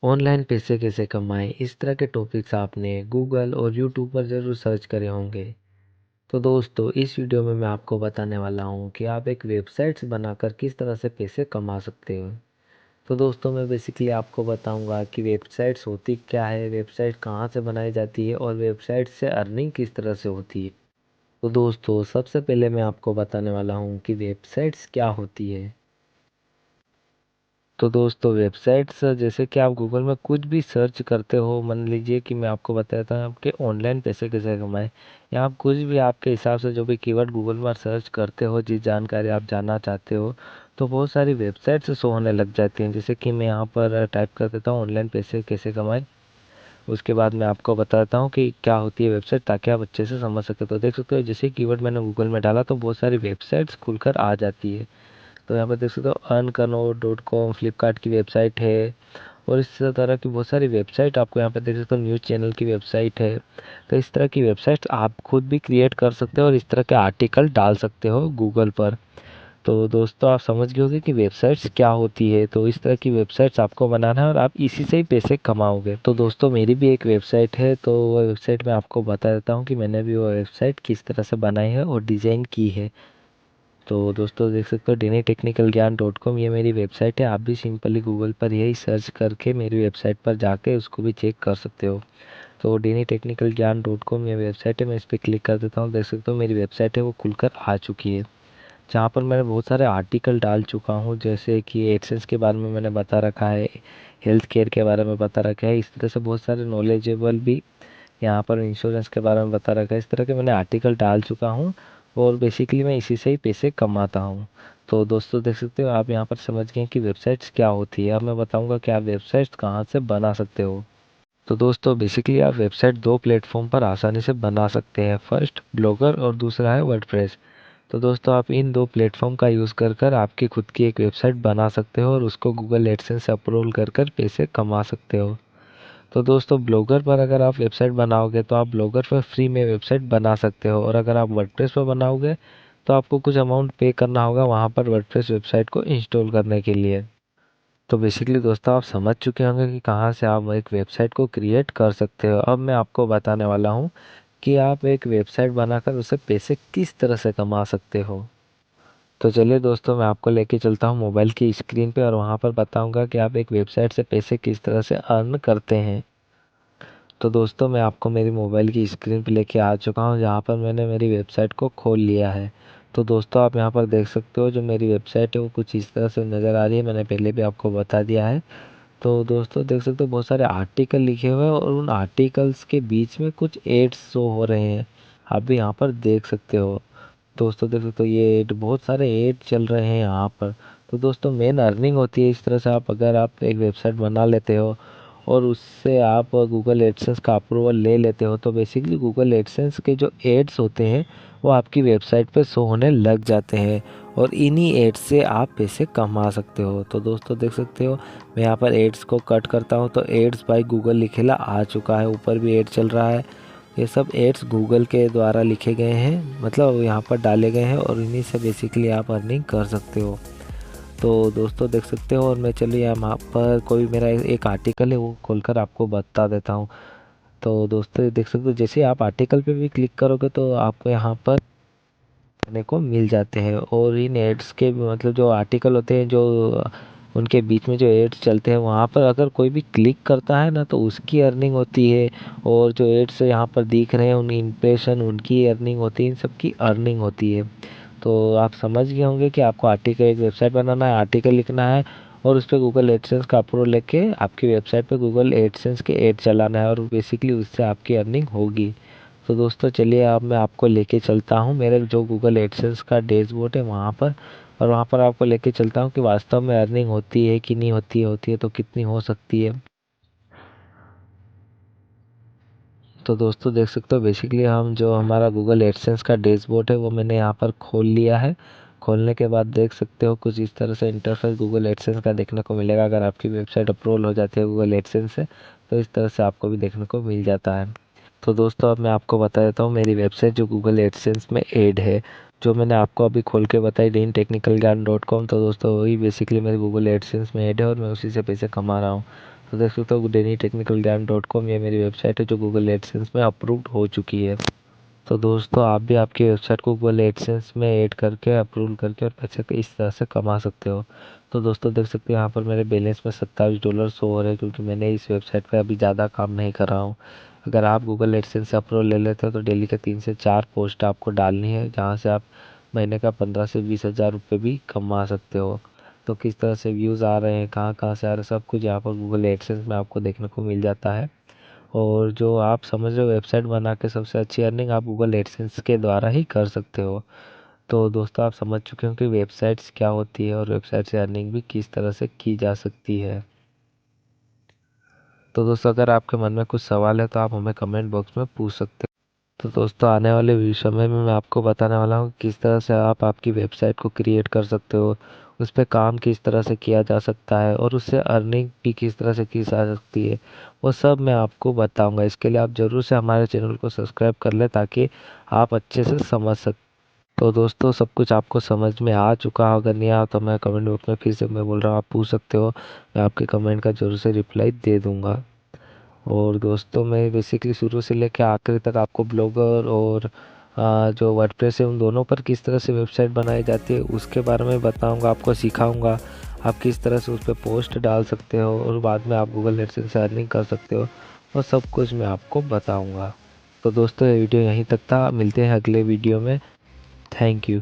Online पैसे कैसे कमाएं, इस तरह के टॉपिक्स आपने गूगल और यूट्यूब पर ज़रूर सर्च करे होंगे। तो दोस्तों, इस वीडियो में मैं आपको बताने वाला हूं कि आप एक वेबसाइट्स बनाकर किस तरह से पैसे कमा सकते हो। तो दोस्तों, मैं बेसिकली आपको बताऊंगा कि वेबसाइट्स होती क्या है, वेबसाइट कहां से बनाई जाती है और वेबसाइट से अर्निंग किस तरह से होती है। तो दोस्तों, सबसे पहले मैं आपको बताने वाला हूँ कि वेबसाइट्स क्या होती है। तो दोस्तों, वेबसाइट्स जैसे कि आप गूगल में कुछ भी सर्च करते हो, मान लीजिए कि मैं आपको बताता हूँ कि ऑनलाइन पैसे कैसे कमाएं, या आप कुछ भी आपके हिसाब से जो भी कीवर्ड गूगल पर सर्च करते हो, जिस जानकारी आप जानना चाहते हो, तो बहुत सारी वेबसाइट्स शो होने लग जाती हैं। जैसे कि मैं यहाँ पर टाइप कर देता हूँ ऑनलाइन पैसे कैसे कमाएं। उसके बाद मैं आपको बताता हूँ कि क्या होती है वेबसाइट, ताकि आप अच्छे से समझ सके। तो देख सकते हो, जैसे कीवर्ड मैंने गूगल में डाला तो बहुत सारी वेबसाइट्स खुलकर आ जाती है। तो यहाँ पर देख सकते हो earnkarno.com फ्लिपकार्ट की वेबसाइट है, और इस तरह की बहुत सारी वेबसाइट आपको यहाँ पे देख सकते हो। न्यूज़ चैनल की वेबसाइट है। तो इस तरह की वेबसाइट आप खुद भी क्रिएट कर सकते हो और इस तरह के आर्टिकल डाल सकते हो गूगल पर। तो दोस्तों, आप समझ गए होंगे कि वेबसाइट्स क्या होती है। तो इस तरह की वेबसाइट्स आपको बनाना है और आप इसी से ही पैसे कमाओगे। तो दोस्तों, मेरी भी एक वेबसाइट है, तो वो वेबसाइट मैं आपको बता देता हूँ कि मैंने भी वो वेबसाइट किस तरह से बनाई है और डिज़ाइन की है। तो दोस्तों, देख सकते हो DNAtechnicalgyan.com, ये मेरी वेबसाइट है। आप भी सिंपली गूगल पर यही सर्च करके मेरी वेबसाइट पर जाके उसको भी चेक कर सकते हो। तो DNAtechnicalgyan.com ये वेबसाइट है। मैं इस पर क्लिक कर देता हूँ। देख सकते हो मेरी वेबसाइट है वो खुलकर आ चुकी है, जहाँ पर मैंने बहुत सारे आर्टिकल डाल चुका हूँ। जैसे कि एडसेंस के बारे में मैंने बता रखा है, हेल्थ केयर के बारे में बता रखा है, इस तरह से बहुत सारे नॉलेजेबल भी यहाँ पर इंश्योरेंस के बारे में बता रखा है। इस तरह के मैंने आर्टिकल डाल चुका हूँ और बेसिकली मैं इसी से ही पैसे कमाता हूँ। तो दोस्तों, देख सकते हो आप यहाँ पर समझ गए कि वेबसाइट्स क्या होती है। अब मैं बताऊँगा कि आप वेबसाइट्स कहाँ से बना सकते हो। तो दोस्तों, बेसिकली आप वेबसाइट दो प्लेटफॉर्म पर आसानी से बना सकते हैं। फर्स्ट ब्लॉगर और दूसरा है वर्डप्रेस। तो दोस्तों, आप इन दो प्लेटफॉर्म का यूज़ कर कर आपकी खुद की एक वेबसाइट बना सकते हो और उसको गूगल एडसेंस से अपलोड कर कर पैसे कमा सकते हो। तो दोस्तों, ब्लॉगर पर अगर आप वेबसाइट बनाओगे तो आप ब्लॉगर पर फ्री में वेबसाइट बना सकते हो, और अगर आप वर्डप्रेस पर बनाओगे तो आपको कुछ अमाउंट पे करना होगा वहाँ पर वर्डप्रेस वेबसाइट को इंस्टॉल करने के लिए। तो बेसिकली दोस्तों, आप समझ चुके होंगे कि कहाँ से आप एक वेबसाइट को क्रिएट कर सकते हो। अब मैं आपको बताने वाला हूँ कि आप एक वेबसाइट बनाकर उससे पैसे किस तरह से कमा सकते हो। तो चलिए दोस्तों, मैं आपको लेके चलता हूँ मोबाइल की स्क्रीन पे, और वहाँ पर बताऊँगा कि आप एक वेबसाइट से पैसे किस तरह से अर्न करते हैं। तो दोस्तों, मैं आपको मेरी मोबाइल की स्क्रीन पे लेके आ चुका हूँ, जहाँ पर मैंने मेरी वेबसाइट को खोल लिया है। तो दोस्तों, आप यहाँ पर देख सकते हो जो मेरी वेबसाइट है वो कुछ इस तरह से नज़र आ रही है। मैंने पहले भी आपको बता दिया है। तो दोस्तों, देख सकते हो बहुत सारे आर्टिकल लिखे हुए हैं और उन आर्टिकल्स के बीच में कुछ एड्स शो हो रहे हैं। आप भी यहाँ पर देख सकते हो। दोस्तों, देख सकते हो ये एड, बहुत सारे एड चल रहे हैं यहाँ पर। तो दोस्तों, मेन अर्निंग होती है इस तरह से। आप अगर आप एक वेबसाइट बना लेते हो और उससे आप गूगल एडसेंस का अप्रूवल ले लेते हो, तो बेसिकली गूगल एडसेंस के जो एड्स होते हैं वो आपकी वेबसाइट पे शो होने लग जाते हैं, और इन्हीं एड्स से आप पैसे कमा सकते हो। तो दोस्तों, देख सकते हो मैं यहाँ पर एड्स को कट करता हूँ तो एड्स बाय गूगल लिखेला आ चुका है। ऊपर भी एड चल रहा है। ये सब एड्स गूगल के द्वारा लिखे गए हैं, मतलब यहाँ पर डाले गए हैं, और इन्हीं से बेसिकली आप अर्निंग कर सकते हो। तो दोस्तों, देख सकते हो, और मैं चलिए यहाँ पर कोई मेरा एक आर्टिकल है वो खोलकर आपको बता देता हूँ। तो दोस्तों, देख सकते हो जैसे आप आर्टिकल पे भी क्लिक करोगे तो आपको यहाँ पर देखने को मिल जाते हैं। और इन एड्स के मतलब जो आर्टिकल होते हैं, जो उनके बीच में जो एड्स चलते हैं, वहाँ पर अगर कोई भी क्लिक करता है ना तो उसकी अर्निंग होती है। और जो एड्स यहाँ पर दिख रहे हैं उन इम्प्रेशन, उनकी अर्निंग होती है, इन सब की अर्निंग होती है। तो आप समझ गए होंगे कि आपको आर्टिकल, एक वेबसाइट बनाना है, आर्टिकल लिखना है, और उस पर गूगल एडसेंस का अप्रूवल लेके आपकी वेबसाइट पे गूगल एडसेंस के एड चलाना है, और बेसिकली उससे आपकी अर्निंग होगी। तो दोस्तों, चलिए अब मैं आपको लेके चलता हूँ मेरे जो गूगल एडसेंस का डैशबोर्ड है वहाँ पर, और वहाँ पर आपको लेके चलता हूँ कि वास्तव में अर्निंग होती है कि नहीं होती है, होती है तो कितनी हो सकती है। तो दोस्तों, देख सकते हो बेसिकली हम जो हमारा गूगल एडसेंस का डैशबोर्ड है वो मैंने यहाँ पर खोल लिया है। खोलने के बाद देख सकते हो कुछ इस तरह से इंटरफेस गूगल एडसेंस का देखने को मिलेगा। अगर आपकी वेबसाइट अप्रूवल हो जाती है गूगल एडसेंस से, तो इस तरह से आपको भी देखने को मिल जाता है। तो दोस्तों, अब मैं आपको बता देता हूँ मेरी वेबसाइट जो गूगल एडसेंस में ऐड है, जो मैंने आपको अभी खोल के बताई DNAtechnicalgyan.com। तो दोस्तों, वही बेसिकली मेरी गूगल एडसेंस में ऐड है और मैं उसी से पैसे कमा रहा हूँ। तो देख सकते हो dennytechnicalgyan.com ये मेरी वेबसाइट है जो गूगल एडसेंस में अप्रूव्ड हो चुकी है। तो दोस्तों आप भी आपकी वेबसाइट को गूगल एडसेंस में ऐड करके अप्रूव करके और पैसे इस तरह से कमा सकते हो। तो दोस्तों देख सकते हो यहाँ पर मेरे बैलेंस में $27 शो हो रहे हैं क्योंकि मैंने इस वेबसाइट पर अभी ज़्यादा काम नहीं कर रहा हूँ। अगर आप गूगल एडसेंस से अप्रूवल ले लेते हो तो डेली का 3 से 4 पोस्ट आपको डालनी है जहाँ से आप महीने का 15 से 20 हज़ार रुपये भी कमा सकते हो। तो किस तरह से व्यूज़ आ रहे हैं, कहाँ कहाँ से आ रहे हैं, सब कुछ यहाँ पर गूगल एडसेंस में आपको देखने को मिल जाता है। और जो आप समझ रहे हो वेबसाइट बना के सबसे अच्छी अर्निंग आप गूगल एडसेंस के द्वारा ही कर सकते हो। तो दोस्तों आप समझ चुके हो कि वेबसाइट्स क्या होती है और वेबसाइट से अर्निंग भी किस तरह से की जा सकती है। तो दोस्तों अगर आपके मन में कुछ सवाल है तो आप हमें कमेंट बॉक्स में पूछ सकते हो। तो दोस्तों आने वाले समय में मैं आपको बताने वाला हूँ किस तरह से आप आपकी वेबसाइट को क्रिएट कर सकते हो, उस पर काम किस तरह से किया जा सकता है और उससे अर्निंग भी किस तरह से की जा सकती है, वो सब मैं आपको बताऊंगा। इसके लिए आप ज़रूर से हमारे चैनल को सब्सक्राइब कर लें ताकि आप अच्छे से समझ सकें। तो दोस्तों सब कुछ आपको समझ में आ चुका हो, अगर नहीं आया तो मैं कमेंट बॉक्स में फिर से मैं बोल रहा हूँ आप पूछ सकते हो, मैं आपके कमेंट का ज़रूर से रिप्लाई दे दूँगा। और दोस्तों मैं बेसिकली शुरू से लेकर आखिर तक आपको ब्लॉगर और जो वर्डप्रेस है उन दोनों पर किस तरह से वेबसाइट बनाई जाती है उसके बारे में बताऊंगा, आपको सिखाऊंगा आप किस तरह से उस पर पोस्ट डाल सकते हो और बाद में आप गूगल एडसेंस से अर्निंग कर सकते हो, और सब कुछ मैं आपको बताऊंगा। तो दोस्तों ये वीडियो यहीं तक था, मिलते हैं अगले वीडियो में। Thank you.